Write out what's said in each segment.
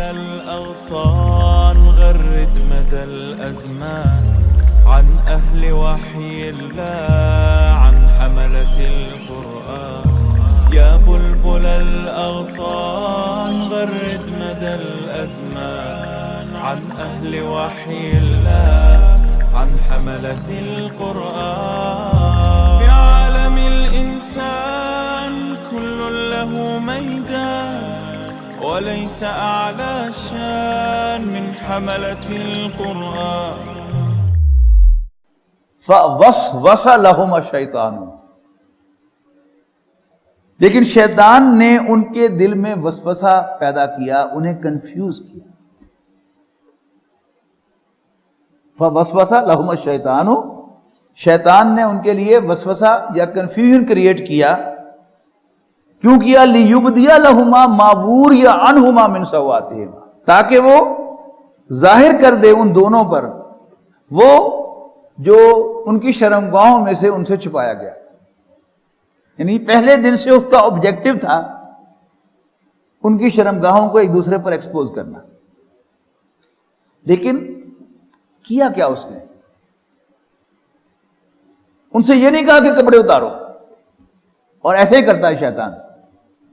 الأغصان غرد مدى الأزمان عن أهل وحي الله عن حملة القرآن يا بلبل الأغصان غرد مدى الأزمان عن أهل وحي الله عن حملة القرآن في عالم الإنسان كل له ميدان وليس أعلى شان من حملة القرآن فوسوس لهم الشیطان، لیکن شیطان نے ان کے دل میں وسوسہ پیدا کیا، انہیں کنفیوز کیا. فوسوس لهم الشیطان، شیطان نے ان کے لیے وسوسہ یا کنفیوژن کریٹ کیا. کیوں کیا؟ لیبدی لہما ما وری عنہما من سوآتہما، تاکہ وہ ظاہر کر دے ان دونوں پر وہ جو ان کی شرمگاہوں میں سے ان سے چھپایا گیا. یعنی پہلے دن سے اس کا آبجیکٹو تھا ان کی شرمگاہوں کو ایک دوسرے پر ایکسپوز کرنا. لیکن کیا کیا اس نے؟ ان سے یہ نہیں کہا کہ کپڑے اتارو، اور ایسے ہی کرتا ہے شیطان.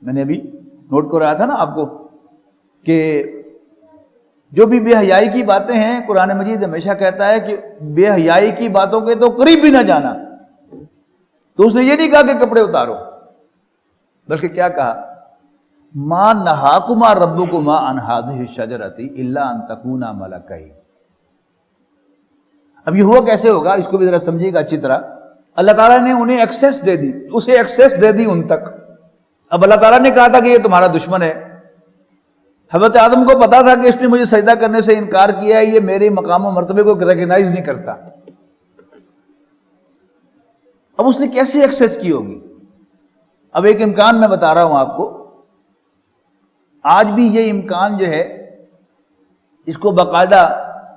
میں نے ابھی نوٹ کر رہا تھا نا آپ کو کہ جو بھی بے حیائی کی باتیں ہیں قرآن مجید ہمیشہ کہتا ہے کہ بے حیائی کی باتوں کے تو قریب بھی نہ جانا. تو اس نے یہ نہیں کہا کہ کپڑے اتارو، بلکہ کیا کہا؟ ما نہاکما ربکما عن ہذہ الشجرۃ الا ان تکونا ملکین. اب یہ ہوا کیسے ہوگا؟ اس کو بھی ذرا سمجھیے گا اچھی طرح. اللہ تعالیٰ نے انہیں ایکسیس دے دی، اسے ایکسیس دے دی ان تک. اب اللہ تعالیٰ نے کہا تھا کہ یہ تمہارا دشمن ہے. حضرت آدم کو پتا تھا کہ اس نے مجھے سجدہ کرنے سے انکار کیا ہے، یہ میرے مقام و مرتبے کو ریکگنائز نہیں کرتا. اب اس نے کیسے ایکسیس کی ہوگی؟ اب ایک امکان میں بتا رہا ہوں آپ کو. آج بھی یہ امکان جو ہے اس کو باقاعدہ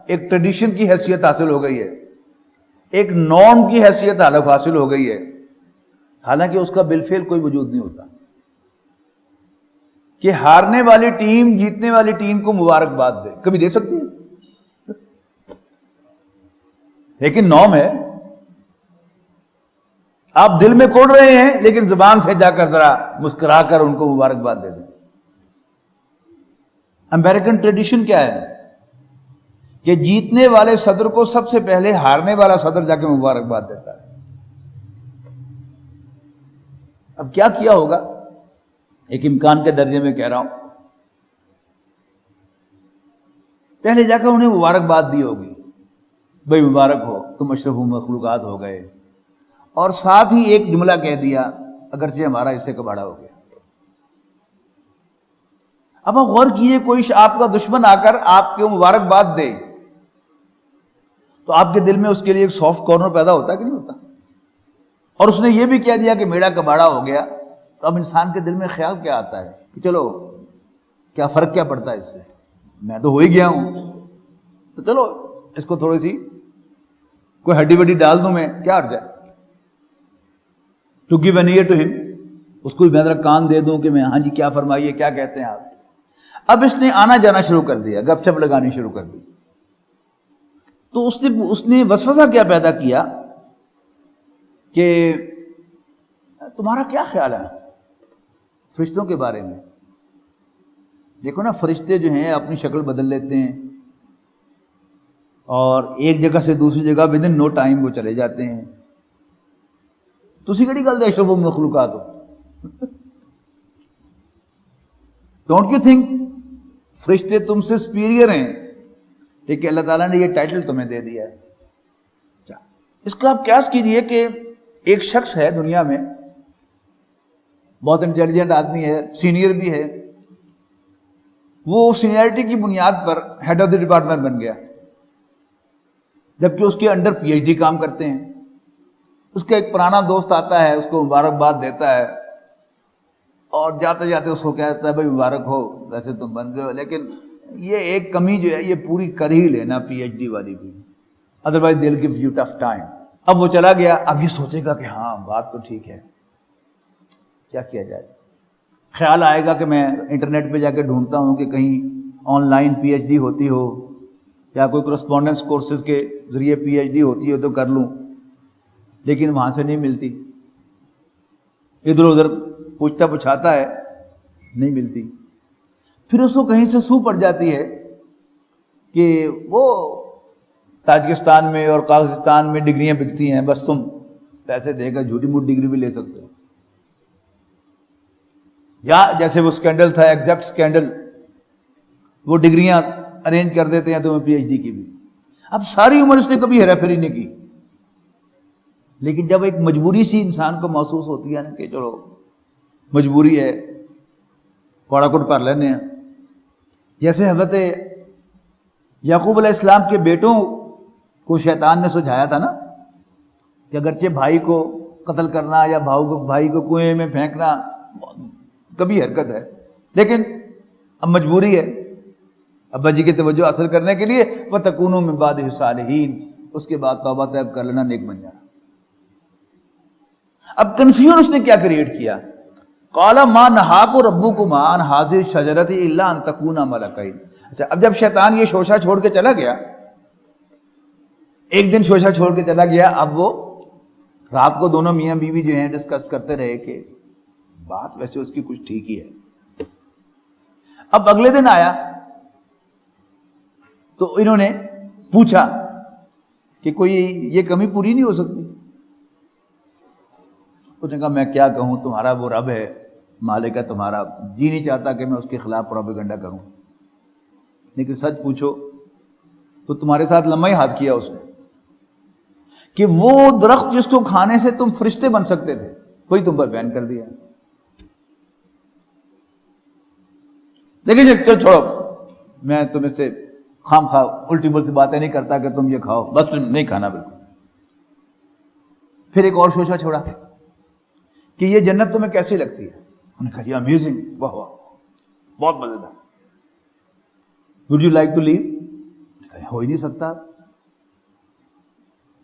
ایک ٹریڈیشن کی حیثیت حاصل ہو گئی ہے، ایک نارم کی حیثیت حاصل ہو گئی ہے، حالانکہ اس کا بالفعل کوئی وجود نہیں ہوتا. کہ ہارنے والی ٹیم جیتنے والی ٹیم کو مبارکباد دے، کبھی دے سکتی ہے؟ لیکن نارم ہے. آپ دل میں کوڑ رہے ہیں لیکن زبان سے جا کر ذرا مسکرا کر ان کو مبارکباد دے دیں. امریکن ٹریڈیشن کیا ہے کہ جیتنے والے صدر کو سب سے پہلے ہارنے والا صدر جا کے مبارکباد دیتا ہے. اب کیا کیا ہوگا؟ ایک امکان کے درجے میں کہہ رہا ہوں. پہلے جا کر انہیں مبارکباد دی ہوگی، بھائی مبارک ہو تم اشرف مخلوقات ہو گئے، اور ساتھ ہی ایک جملہ کہہ دیا اگرچہ ہمارا اس سے کباڑا ہو گیا. اب آپ غور کیجئے، کوئی آپ کا دشمن آ کر آپ کو مبارکباد دے تو آپ کے دل میں اس کے لیے ایک سافٹ کارنر پیدا ہوتا ہے کہ نہیں ہوتا؟ اور اس نے یہ بھی کہہ دیا کہ میرا کباڑا ہو گیا، تو اب انسان کے دل میں خیال کیا آتا ہے کہ چلو کیا فرق کیا پڑتا ہے اس سے، میں تو ہو ہی گیا ہوں، تو چلو اس کو تھوڑی سی کوئی ہڈی وڈی ڈال دوں، میں کیا ہر جائے. To give an ear to him, اس کو میں ذرا کان دے دوں کہ میں ہاں جی کیا فرمائیے، کیا کہتے ہیں آپ. اب اس نے آنا جانا شروع کر دیا، گپ شپ لگانی شروع کر دی. تو اس نے وسوسہ کیا پیدا کیا کہ تمہارا کیا خیال ہے فرشتوں کے بارے میں؟ دیکھو نا، فرشتے جو ہیں اپنی شکل بدل لیتے ہیں اور ایک جگہ سے دوسری جگہ ود ان نو ٹائم وہ چلے جاتے ہیں. تسی کہڑی گل دے اشرف المخلوقات ہو؟ ڈونٹ یو تھنک فرشتے تم سے سپیریئر ہیں؟ لیکن اللہ تعالیٰ نے یہ ٹائٹل تمہیں دے دیا ہے. اس کو آپ قیاس کیجئے کہ ایک شخص ہے دنیا میں، بہت انٹیلیجنٹ آدمی ہے، سینئر بھی ہے، وہ سینئرٹی کی بنیاد پر ہیڈ آف دی ڈپارٹمنٹ بن گیا، جبکہ اس کے انڈر پی ایچ ڈی کام کرتے ہیں. اس کا ایک پرانا دوست آتا ہے، اس کو مبارکباد دیتا ہے اور جاتے جاتے اس کو کہتا ہے بھائی مبارک ہو، ویسے تم بن گئے ہو، لیکن یہ ایک کمی جو ہے یہ پوری کر ہی لینا پی ایچ ڈی والی بھی، otherwise they will give you tough time. اب وہ چلا گیا، اب یہ سوچے گا کہ ہاں بات تو ٹھیک ہے، کیا کیا جائے. خیال آئے گا کہ میں انٹرنیٹ پہ جا کے ڈھونڈتا ہوں کہ کہیں online P H D ہوتی ہو یا کوئی کرسپونڈنس کورسز کے ذریعے پی ایچ ڈی ہوتی ہو تو کر لوں، لیکن وہاں سے نہیں ملتی، ادھر ادھر پوچھتا پچھاتا ہے، نہیں ملتی. پھر اس کو کہیں سے سو پڑ جاتی ہے کہ وہ تاجکستان میں اور قازقستان میں ڈگریاں بکتی ہیں، بس تم پیسے دے کر جھوٹی موٹ ڈگری بھی لے سکتے ہو. یا جیسے وہ اسکینڈل تھا، ایگزیکٹ اسکینڈل، وہ ڈگریاں ارینج کر دیتے ہیں تمہیں پی ایچ ڈی کی بھی. اب ساری عمر اس نے کبھی ہیرا پھیری نہیں کی، لیکن جب ایک مجبوری سی انسان کو محسوس ہوتی ہے نا کہ چلو مجبوری ہے، کوڑا کوٹ کر لینے ہیں. جیسے حضرت یعقوب علیہ السلام کے بیٹوں کو شیطان نے سجھایا تھا نا کہ اگرچہ بھائی کو قتل کرنا یا بھائی کو کنویں میں پھینکنا کبھی حرکت ہے، لیکن اب مجبوری ہے ابا جی کی توجہ حاصل کرنے کے لیے، وَتَكُونُوا مِن بَعْدِهِ صَالِحِينَ، اس کے بعد توبہ طیب کر لینا، نیک بن جانا. اب کنفیوژن اس نے کیا کریٹ کیا، قَالَ مَا نَهَاكُمْ رَبُّكُمْ عَنْ هَٰذِهِ الشَّجَرَةِ إِلَّا أَن تَكُونَا مَلَكَيْنِ. اچھا، اب جب شیطان یہ شوشہ چھوڑ کے چلا گیا، ایک دن شوشہ چھوڑ کے چلا گیا، اب وہ رات کو دونوں میاں بیوی جو ہیں ڈسکس کرتے رہے کہ بات ویسے اس کی کچھ ٹھیک ہی ہے. اب اگلے دن آیا تو انہوں نے پوچھا کہ کوئی یہ کمی پوری نہیں ہو سکتی. اس نے کہا میں کیا کہوں، تمہارا وہ رب ہے، مالک ہے تمہارا، جی نہیں چاہتا کہ میں اس کے خلاف پروپیگنڈا کروں، لیکن سچ پوچھو تو تمہارے ساتھ لمحہ ہی ہاتھ کیا اس نے کہ وہ درخت جس کو کھانے سے تم فرشتے بن سکتے تھے وہی تم پر بین کر دیا. لیکن چل چھوڑو، میں تمہیں سے خام خواہ الٹی بلٹی باتیں نہیں کرتا کہ تم یہ کھاؤ، بس تم نہیں کھانا بالکل. پھر ایک اور شوشہ چھوڑا کہ یہ جنت تمہیں کیسی لگتی ہے. انہوں نے کہا یہ امیزنگ، واہ واہ، بہت مزیدار. وڈ یو لائک ٹو لیو؟ ہو ہی نہیں سکتا.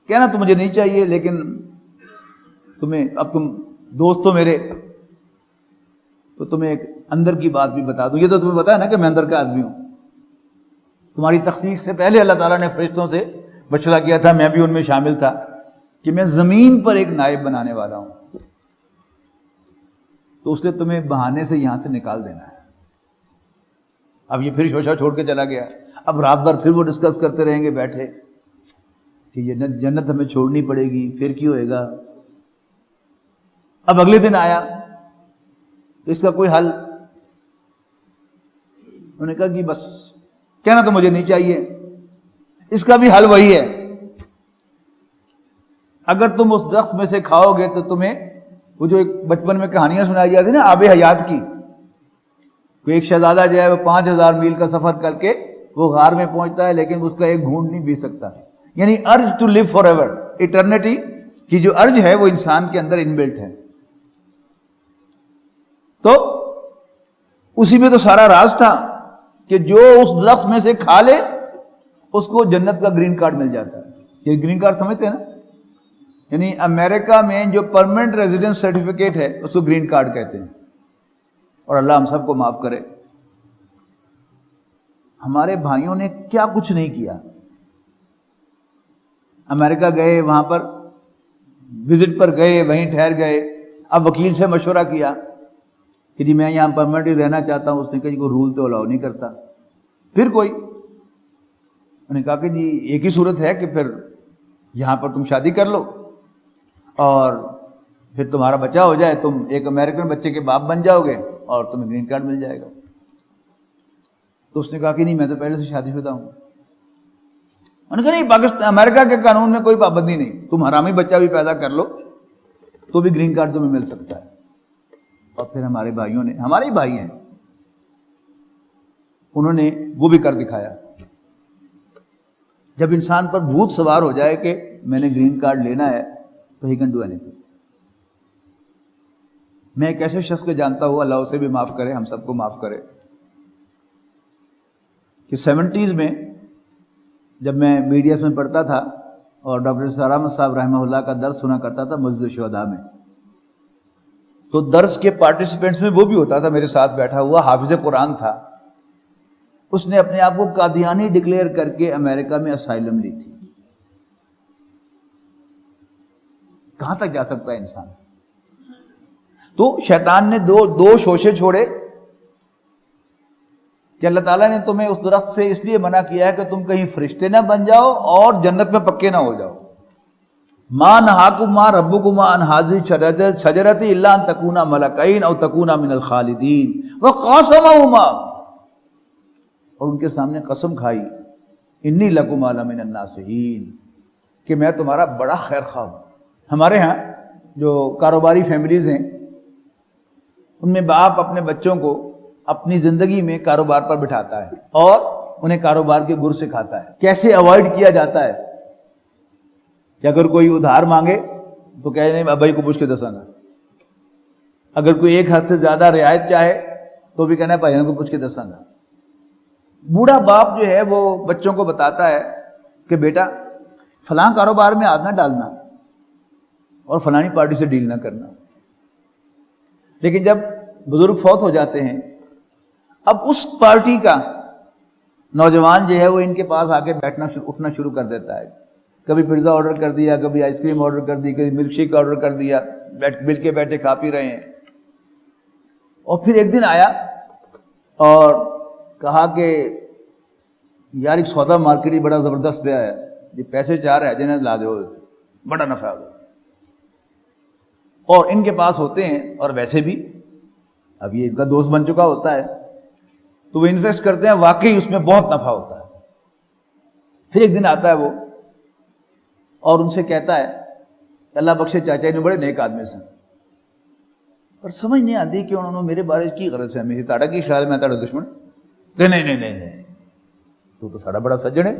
کہنا تو مجھے نہیں چاہیے، لیکن تمہیں اب تم دوست ہو میرے تو تمہیں ایک اندر کی بات بھی بتا دوں. یہ تو تمہیں پتا ہے نا کہ میں اندر کا آدمی ہوں. تمہاری تخلیق سے پہلے اللہ تعالیٰ نے فرشتوں سے مشورہ کیا تھا، میں بھی ان میں شامل تھا، کہ میں زمین پر ایک نائب بنانے والا ہوں. تو اس نے تمہیں بہانے سے یہاں سے نکال دینا ہے. اب یہ پھر شوشہ چھوڑ کے چلا گیا. اب رات بھر پھر وہ ڈسکس کرتے رہیں گے بیٹھے کہ یہ جنت ہمیں چھوڑنی پڑے گی، پھر کیوں ہوئے گا. اب اگلے دن آیا تو اس کا کوئی حل. انہوں نے کہا کہ بس کہنا تو مجھے نہیں چاہیے، اس کا بھی حل وہی ہے، اگر تم اس درخت میں سے کھاؤ گے تو تمہیں وہ جو ایک بچپن میں کہانیاں سنائی جاتی نا آب حیات کی، کوئی ایک شہزادہ جو ہے وہ 5000 میل کا سفر کر کے وہ غار میں پہنچتا ہے، لیکن اس کا ایک گھونٹ نہیں پی سکتا. یعنی urge to live forever, eternity کی جو ارج ہے وہ انسان کے اندر انبلٹ ہے. تو اسی میں تو سارا راز تھا کہ جو اس درخت میں سے کھا لے اس کو جنت کا گرین کارڈ مل جاتا ہے. یہ گرین کارڈ سمجھتے ہیں نا، یعنی امریکہ میں جو پرماننٹ ریزیڈنس سرٹیفکیٹ ہے اس کو گرین کارڈ کہتے ہیں. اور اللہ ہم سب کو معاف کرے، ہمارے بھائیوں نے کیا کچھ نہیں کیا. امریکہ گئے، وہاں پر وزٹ پر گئے، وہیں ٹھہر گئے. اب وکیل سے مشورہ کیا کہ جی میں یہاں پرماننٹلی رہنا چاہتا ہوں. اس نے کہا جی کوئی رول تو الاؤ نہیں کرتا. پھر کوئی انہوں نے کہا کہ جی ایک ہی صورت ہے کہ پھر یہاں پر تم شادی کر لو اور پھر تمہارا بچہ ہو جائے، تم ایک امریکن بچے کے باپ بن جاؤ گے اور تمہیں گرین کارڈ مل جائے گا. تو اس نے کہا کہ نہیں میں تو پہلے سے شادی شدہ ہوں. انہوں نے کہا نہیں، پاکستان امریکہ کے قانون میں کوئی پابندی نہیں، تم حرامی بچہ بھی پیدا کر لو تو بھی گرین کارڈ تمہیں مل سکتا ہے. اور پھر ہمارے بھائیوں نے، ہمارے ہی بھائی ہیں، انہوں نے وہ بھی کر دکھایا. جب انسان پر بھوت سوار ہو جائے کہ میں نے گرین کارڈ لینا ہے تو he can do any thing. میں ایک ایسے شخص کو جانتا ہوں، اللہ اسے بھی معاف کرے، ہم سب کو معاف کرے، کہ 70s میں جب میں میڈیاز میں پڑھتا تھا اور ڈاکٹر اسرار احمد صاحب رحمہ اللہ کا درس سنا کرتا تھا مسجد الشہداء میں، تو درس کے پارٹیسپینٹس میں وہ بھی ہوتا تھا میرے ساتھ بیٹھا ہوا، حافظ قرآن تھا. اس نے اپنے آپ کو قادیانی ڈکلیئر کر کے امریکہ میں اسائلم لی تھی. کہاں تک جا سکتا ہے انسان؟ تو شیطان نے دو شوشے چھوڑے کہ اللہ تعالیٰ نے تمہیں اس درخت سے اس لیے منع کیا ہے کہ تم کہیں فرشتے نہ بن جاؤ اور جنت میں پکے نہ ہو جاؤ. ما نہاکما ربکما عن ہذہ الشجرۃ الا ان تکونا ملکین او تکونا من الخالدین وقاسمہما، اور ان کے سامنے قسم کھائی انی لکما لمن الناصحین، کہ میں تمہارا بڑا خیر خواہ ہوں. ہمارے ہاں جو کاروباری فیملیز ہیں ان میں باپ اپنے بچوں کو اپنی زندگی میں کاروبار پر بٹھاتا ہے اور انہیں کاروبار کے گر سکھاتا ہے. کیسے اوائڈ کیا جاتا ہے کہ اگر کوئی ادھار مانگے تو کہے نہیں ابائی کو پوچھ کے دسانا، اگر کوئی ایک حد سے زیادہ رعایت چاہے تو بھی کہنا ہے بھائیوں کو پوچھ کے دسانا. بوڑھا باپ جو ہے وہ بچوں کو بتاتا ہے کہ بیٹا فلاں کاروبار میں ہاتھ نہ ڈالنا اور فلانی پارٹی سے ڈیل نہ کرنا. لیکن جب بزرگ فوت ہو جاتے ہیں اب اس پارٹی کا نوجوان جو ہے وہ ان کے پاس آ کے اٹھنا شروع کر دیتا ہے. کبھی پیزا آرڈر کر دیا، کبھی آئس کریم آرڈر کر دی، کبھی ملک شیک آرڈر کر دیا، مل کے بیٹھے کھا پی رہے ہیں. اور پھر ایک دن آیا اور کہا کہ یار ایک سودا مارکیٹ ہی بڑا زبردست پہ آیا، یہ پیسے چاہ رہے ہیں جنہیں لا دو، بڑا نفع ہو. اور ان کے پاس ہوتے ہیں اور ویسے بھی اب یہ ان کا دوست بن چکا ہوتا ہے تو وہ انویسٹ کرتے ہیں، واقعی اس میں بہت نفع ہوتا ہے. پھر ایک دن آتا ہے وہ اور ان سے کہتا ہے اللہ بخشے چاچا نے بڑے نیک آدمی سن، پر سمجھ نہیں آتی کہ انہوں نے میرے بارے کی غرض ہے، میری تاڑا کی خیال میں تاڑا دشمن نہیں تو ساڑا بڑا سجن ہے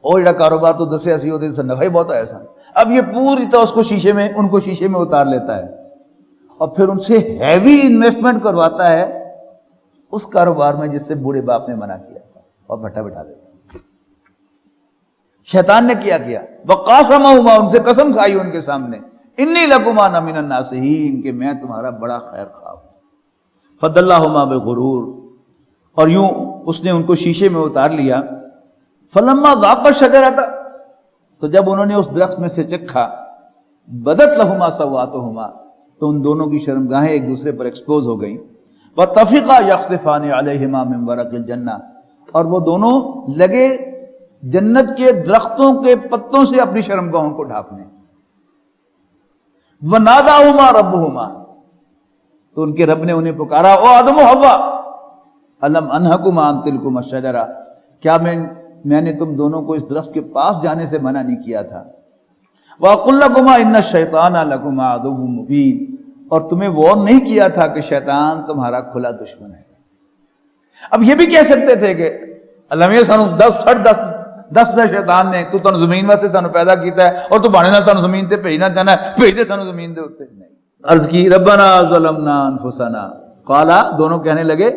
اور جڑا کاروبار تو دسے اسی ہوتے نفع ہی بہت آیا سن. اب یہ پوری طرح ان کو شیشے میں اتار لیتا ہے اور پھر ان سے ہیوی انویسٹمنٹ کرواتا ہے اس کاروبار میں جس سے بوڑھے باپ نے منع کیا تھا اور بٹا دیتا ہے. شیطان نے کیا وقاسمہما، ان سے قسم کھائی ان کے سامنے انی لکما لمن الناصحین، کہ میں تمہارا بڑا خیر خواہ ہوں. فدلاہما بغرور، اور یوں اس نے ان کو شیشے میں اتار لیا. فلما ذاقا الشجرۃ، تو جب انہوں نے اس درخت میں سے چکھا، بدت لہما سوآتہما، تو ان دونوں کی شرمگاہیں ایک دوسرے پر ایکسپوز ہو گئیں. وطفقا یخصفان علیہما من ورق الجنہ، اور وہ دونوں لگے جنت کے درختوں کے پتوں سے اپنی شرمگاہوں کو ڈھانپنے. وناداہما ربہما، تو ان کے رب نے انہیں پکارا او آدم و حوا الم انہکما عن تلکما الشجرۃ، کیا میں نے تم دونوں کو اس درخت کے پاس جانے سے منع نہیں کیا تھا؟ وَأَقُلْ لَكُمَا إِنَّ الشَّيْطَانَ لَكُمَا عَدُوٌّ مُبِينٌ، اور تمہیں وارن نہیں کیا تھا کہ شیطان تمہارا کھلا دشمن ہے. اب یہ بھی کہہ سکتے تھے کہ اللہ سانو 10 شیطان نے تو تن زمین واسطے سانو پیدا کیتا ہے اور تو بانے نال تانوں زمین تے بھیجنا چاہنا ہے، بھیج دے سانو زمین دے اوتے. نہیں، عرض کی ربنا ظلمنا انفسنا، قالا، دونوں کہنے لگے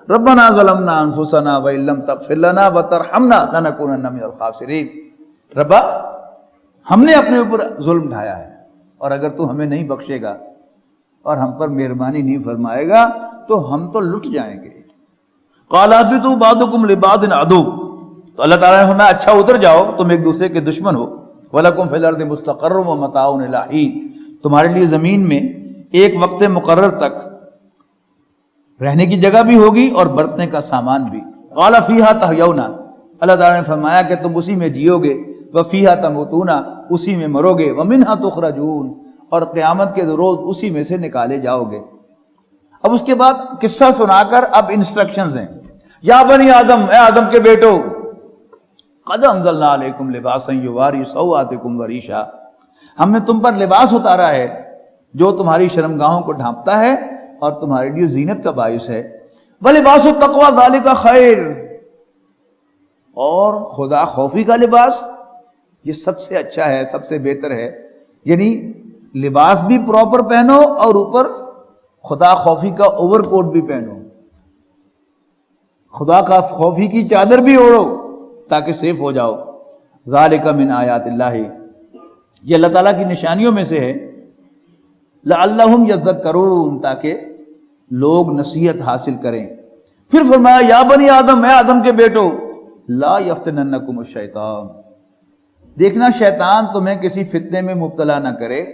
ربنا ظلمنا انفسنا وان لم تغفر لنا وترحمنا لنکونن من الخاسرین. ربا ہم نے اپنے اوپر ظلم ڈھایا ہے اور اگر تو ہمیں نہیں بخشے گا اور ہم پر مہربانی نہیں فرمائے گا تو ہم تو لٹ جائیں گے. قال اهبطوا بعضكم لبعض عدو، تو اللہ تعالیٰ نے فرمایا اچھا اتر جاؤ، تم ایک دوسرے کے دشمن ہو. وَلَكُمْ فِي الْأَرْضِ مُسْتَقَرٌّ وَمَتَاعٌ إِلَىٰ حِينٍ، تمہارے لیے زمین میں ایک وقت مقرر تک رہنے کی جگہ بھی ہوگی اور برتنے کا سامان بھی. قَالَ فِيهَا تَحْيَوْنَ، اللہ تعالیٰ نے فرمایا کہ تم اسی میں جیو گے. وَفِيهَا تَمُوتُونَ، اسی میں مرو گے. وَمِنْهَا تُخْرَجُونَ، اور قیامت کے روز اسی میں سے نکالے جاؤ گے. اب اس کے بعد قصہ سنا کر اب انسٹرکشنز ہیں. یا بنی آدم، اے آدم کے بیٹو، قد انزلنا علیکم لباسا یواری سوآتکم وریشا، ہم نے تم پر لباس اتارا ہے جو تمہاری شرمگاہوں کو ڈھانپتا ہے اور تمہارے لیے زینت کا باعث ہے. وَلِبَاسُ التَّقْوَىٰ ذَلِكَ خَيْرٌ، اور خدا خوفی کا لباس یہ سب سے اچھا ہے، سب سے بہتر ہے. یعنی لباس بھی پراپر پہنو اور اوپر خدا خوفی کا اوور کوٹ بھی پہنو، خدا کا خوفی کی چادر بھی اوڑھو تاکہ سیف ہو جاؤ. ذالک من آیات اللہ، یہ اللہ تعالیٰ کی نشانیوں میں سے ہے. لعلہم یذکرون، تاکہ لوگ نصیحت حاصل کریں. پھر فرمایا یا بنی آدم، اے آدم کے بیٹو، لا یفتننکم الشیطان، دیکھنا شیطان تمہیں کسی فتنے میں مبتلا نہ کرے،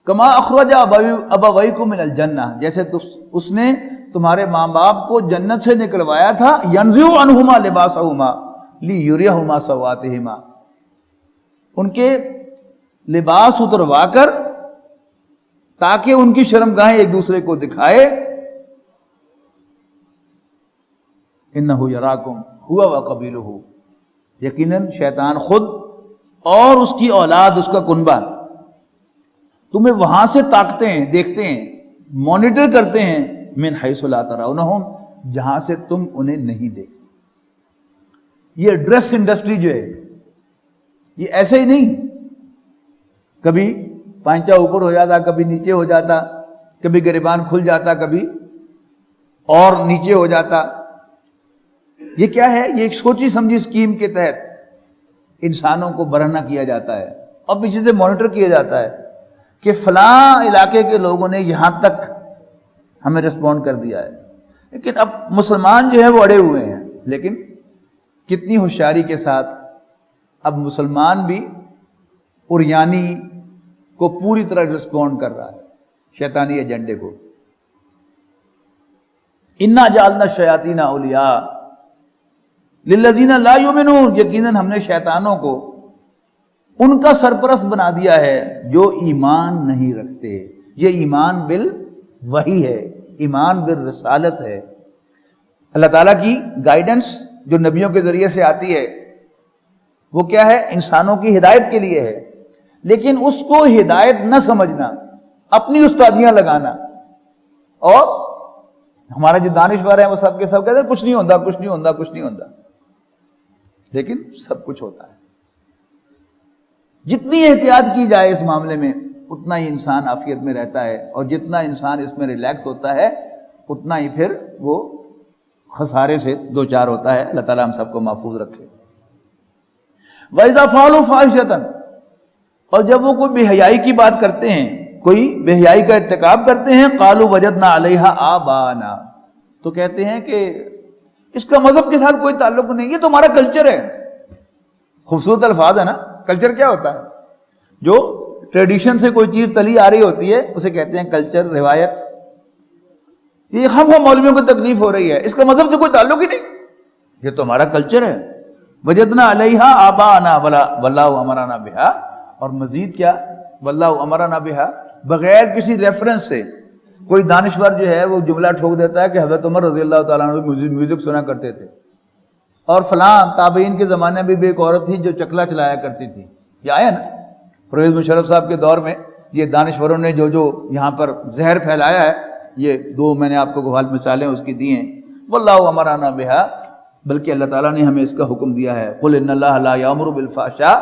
کما اخرج ابویکم من الجنہ، جیسے اس نے تمہارے ماں باپ کو جنت سے نکلوایا تھا، ینزع عنہما لباسہما لیریہما سوآتہما، ان کے لباس اتروا کر تاکہ ان کی شرمگاہیں ایک دوسرے کو دکھائے، انہ یراکم ہوا وقبیلہ، یقیناً شیطان خود اور اس کی اولاد، اس کا کنبہ تمہیں وہاں سے تاکتے ہیں، دیکھتے ہیں، مانیٹر کرتے ہیں، من حیث لا ترونہم، جہاں سے تم انہیں نہیں دیکھتے۔ یہ ڈریس انڈسٹری جو ہے یہ ایسے ہی نہیں، کبھی پانچا اوپر ہو جاتا، کبھی نیچے ہو جاتا، کبھی گریبان کھل جاتا، کبھی اور نیچے ہو جاتا۔ یہ کیا ہے؟ یہ ایک سوچی سمجھی اسکیم کے تحت انسانوں کو برہنہ کیا جاتا ہے اور پیچھے سے مانیٹر کیا جاتا ہے کہ فلاں علاقے کے لوگوں نے یہاں تک ہمیں ریسپونڈ کر دیا ہے۔ لیکن اب مسلمان جو ہے وہ اڑے ہوئے ہیں، لیکن کتنی ہوشیاری کے ساتھ اب مسلمان بھی عریانی کو پوری طرح ریسپونڈ کر رہا ہے شیطانی ایجنڈے کو۔ انا جعلنا الشیاطین اولیاء للذین لا یؤمنون، یقیناً ہم نے شیطانوں کو ان کا سرپرست بنا دیا ہے جو ایمان نہیں رکھتے۔ یہ ایمان بالوحی ہے، ایمان بالرسالت ہے۔ اللہ تعالیٰ کی گائیڈنس جو نبیوں کے ذریعے سے آتی ہے وہ کیا ہے؟ انسانوں کی ہدایت کے لیے ہے، لیکن اس کو ہدایت نہ سمجھنا، اپنی استادیاں لگانا، اور ہمارا جو دانشور ہیں وہ سب کے سب کہتے ہیں کچھ نہیں ہوتا، کچھ نہیں ہوتا، کچھ نہیں ہوتا، لیکن سب کچھ ہوتا ہے۔ جتنی احتیاط کی جائے اس معاملے میں اتنا ہی انسان عافیت میں رہتا ہے، اور جتنا انسان اس میں ریلیکس ہوتا ہے اتنا ہی پھر وہ خسارے سے دوچار ہوتا ہے۔ اللہ تعالیٰ ہم سب کو محفوظ رکھے۔ وَإِذَا فَعَلُوا فَاحِشَةً، اور جب وہ کوئی بے حیائی کی بات کرتے ہیں، کوئی بے حیائی کا ارتکاب کرتے ہیں، قَالُوا وَجَدْنَا عَلَيْهَا آبَانَا، تو کہتے ہیں کہ اس کا مذہب کے ساتھ کوئی تعلق نہیں، یہ تو ہمارا کلچر ہے۔ خوبصورت الفاظ ہے نا۔ کلچر کیا ہوتا ہے؟ جو ٹریڈیشن سے کوئی چیز تلی آ رہی ہوتی ہے اسے کہتے ہیں کلچر، روایت۔ یہ خام مولویوں کو تکلیف ہو رہی ہے، اس کا مذہب سے کوئی تعلق ہی نہیں، یہ تو ہمارا کلچر ہے۔ وجدنا علیہا آباءنا واللہ امرنا بہا، اور مزید کیا؟ واللہ امرنا بہا، بغیر کسی ریفرنس سے کوئی دانشور جو ہے وہ جملہ ٹھوک دیتا ہے کہ حضرت عمر رضی اللہ تعالیٰ عنہ میوزک سنا کرتے تھے، اور فلاں تابعین کے زمانے میں بھی ایک عورت تھی جو چکلا چلایا کرتی تھی۔ یہ آیا نا پرویز مشرف صاحب کے دور میں، یہ دانشوروں نے جو یہاں پر زہر پھیلایا ہے، یہ دو میں نے آپ کو گوال مثالیں اس کی دی ہیں۔ واللہ امرنا بہا، بلکہ اللہ تعالیٰ نے ہمیں اس کا حکم دیا ہے۔ قل ان اللہ لا یامر بالفحشاء،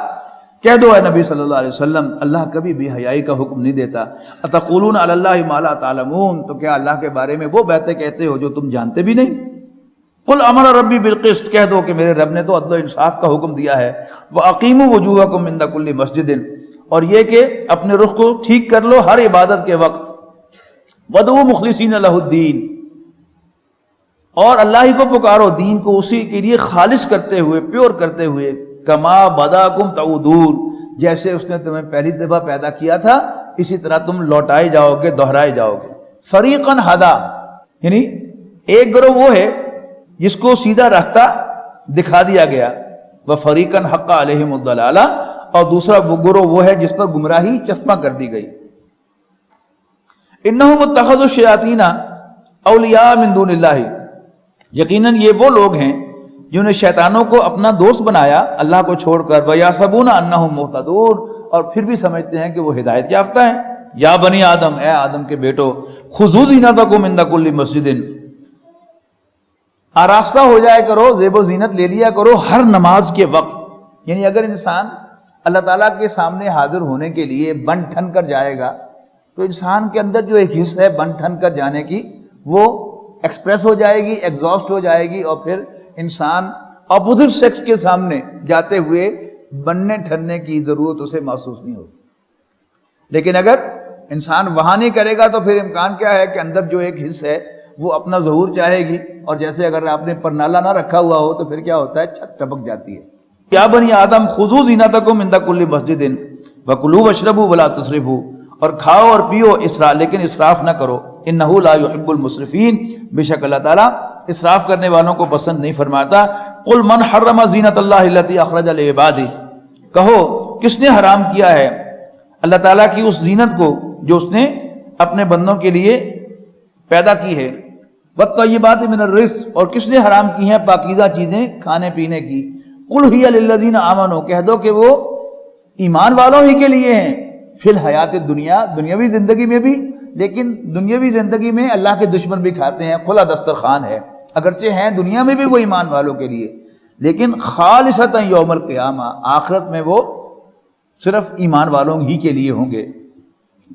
کہہ دو اے نبی صلی اللہ علیہ وسلم، اللہ کبھی بے حیائی کا حکم نہیں دیتا۔ اتقولون علی اللہ ما لا تعلمون، تو کیا اللہ کے بارے میں وہ باتیں کہتے ہو جو تم جانتے بھی نہیں؟ قل امر ربی بالقسط، کہہ دو کہ میرے رب نے تو عدل و انصاف کا حکم دیا ہے۔ واقیموا وجوہکم عند کل مسجد، اور یہ کہ اپنے رخ کو ٹھیک کر لو ہر عبادت کے وقت۔ ودعوا مخلصین لہ الدین، اور اللہ ہی کو پکارو، دین کو اسی کے لیے خالص کرتے ہوئے، پیور کرتے ہوئے۔ کما بداکم تعودون، جیسے اس نے تمہیں پہلی دفعہ پیدا کیا تھا اسی طرح تم لوٹائے جاؤ گے، دہرائے جاؤ گے۔ فریقاً ہدا، یعنی ایک گروہ وہ ہے جس کو سیدھا راستہ دکھا دیا گیا، وفریقاً حق علیہم الضلالہ، اور دوسرا وہ گروہ وہ ہے جس پر گمراہی چسپاں کر دی گئی۔ انہم اتخذوا الشیاطین اولیاء من دون اللہ، یقیناً یہ وہ لوگ ہیں جنہوں نے شیطانوں کو اپنا دوست بنایا اللہ کو چھوڑ کر، وَيَحْسَبُونَ أَنَّهُمْ مُهْتَدُونَ، اور پھر بھی سمجھتے ہیں کہ وہ ہدایت یافتہ ہیں۔ یا بنی آدم، اے آدم کے بیٹو، خُذُوا زِینَتَکُمْ عِنْدَ کُلِّ مَسْجِدٍ، آراستہ ہو جائے کرو، زیب و زینت لے لیا کرو ہر نماز کے وقت۔ یعنی اگر انسان اللہ تعالیٰ کے سامنے حاضر ہونے کے لیے بن ٹھن کر جائے گا تو انسان کے اندر جو ایک حص ہے بن ٹھن کر جانے کی، وہ ایکسپریس ہو جائے گی، ایگزاسٹ ہو جائے گی، اور پھر انسان اپوزٹ سیکس کے سامنے جاتے ہوئے بننے ٹھننے کی ضرورت اسے محسوس نہیں ہوگی۔ لیکن اگر انسان وہاں نہیں کرے گا تو پھر امکان کیا ہے کہ اندر جو ایک حص ہے وہ اپنا ظہور چاہے گی، اور جیسے اگر آپ نے پرنالا نہ رکھا ہوا ہو تو پھر کیا ہوتا ہے، چھت ٹپک جاتی ہے۔ یا بنی آدم خذوا زینتکم عند کل مسجد وکلوا واشربوا ولا تسرفوا، اور کھاؤ اور پیو لیکن اسراف نہ کرو، انہ لا یحب المسرفین، بے شک اللہ تعالیٰ اسراف کرنے والوں کو پسند نہیں فرماتا۔ قل من حرم زینت اللہ التی اخرج لعبادہ، کہو کس نے حرام کیا ہے اللہ تعالیٰ کی اس زینت کو جو اس نے اپنے بندوں کے لیے پیدا کی ہے، والطیبات من الرزق، اور کس نے حرام کی ہیں پاکیزہ چیزیں کھانے پینے کی۔ قل ہی للذین آمنوا، کہہ دو کہ وہ ایمان والوں ہی کے لیے ہیں، فی الحیات الدنیا، دنیاوی زندگی میں بھی، لیکن دنیاوی زندگی میں اللہ کے دشمن بھی کھاتے ہیں، کھلا دسترخوان ہے، اگرچہ ہیں دنیا میں بھی وہ ایمان والوں کے لیے، لیکن خالصتا یوم القیامہ، آخرت میں وہ صرف ایمان والوں ہی کے لیے ہوں گے۔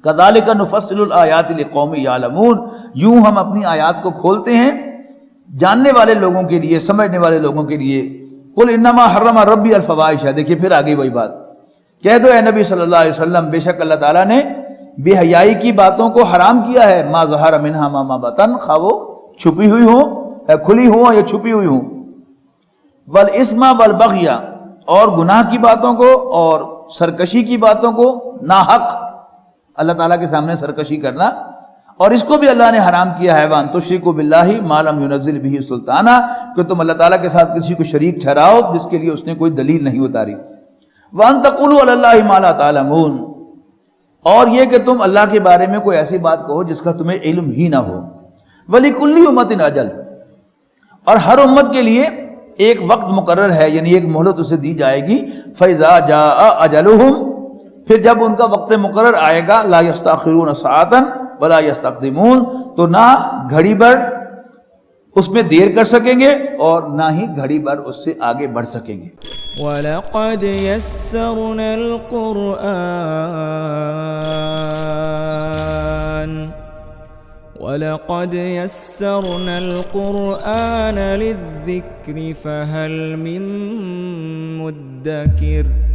کذالک نفصل الآیات لقوم یعلمون، یوں ہم اپنی آیات کو کھولتے ہیں جاننے والے لوگوں کے لیے، سمجھنے والے لوگوں کے لیے۔ قل انما حرم ربی الفواحش، دیکھیے پھر آگے وہی بات، کہہ دو اے نبی صلی اللہ علیہ وسلم، بے شک اللہ تعالیٰ نے بے حیائی کی باتوں کو حرام کیا ہے، ما ظہر منہا ما بطن، خواہ وہ چھپی ہوئی ہوں، کھلی ہوں یا چھپی ہوئی ہوں، والاسم والبغی، اور گناہ کی باتوں کو اور سرکشی کی باتوں کو، ناحق اللہ تعالیٰ کے سامنے سرکشی کرنا، اور اس کو بھی اللہ نے حرام کیا ہے، وان تشرکوا باللہ ما لم ینزل بہ سلطانا، کہ تم اللہ تعالیٰ کے ساتھ کسی کو شریک ٹھہراؤ جس کے لیے اس نے کوئی دلیل نہیں اتاری، وان تقولوا علی اللہ ما لا تعلمون، اور یہ کہ تم اللہ کے بارے میں کوئی ایسی بات کہو جس کا تمہیں علم ہی نہ ہو، وَلِكُلِّ أُمَّةٍ أَجَلٌ، اور ہر امت کے لیے ایک وقت مقرر ہے، یعنی ایک مہلت اسے دی جائے گی، فَإِذَا جَاءَ أَجَلُهُمْ، پھر جب ان کا وقت مقرر آئے گا، لَا يَسْتَأْخِرُونَ سَاعَةً وَلَا يَسْتَقْدِمُونَ، تو نہ گھڑی بھر اس میں دیر کر سکیں گے اور نہ ہی گھڑی بھر اس سے آگے بڑھ سکیں گے۔ وَلَقَدْ يَسَّرْنَا الْقُرْآنَ لِلذِّكْرِ فَهَلْ مِن مُّدَّكِرٍ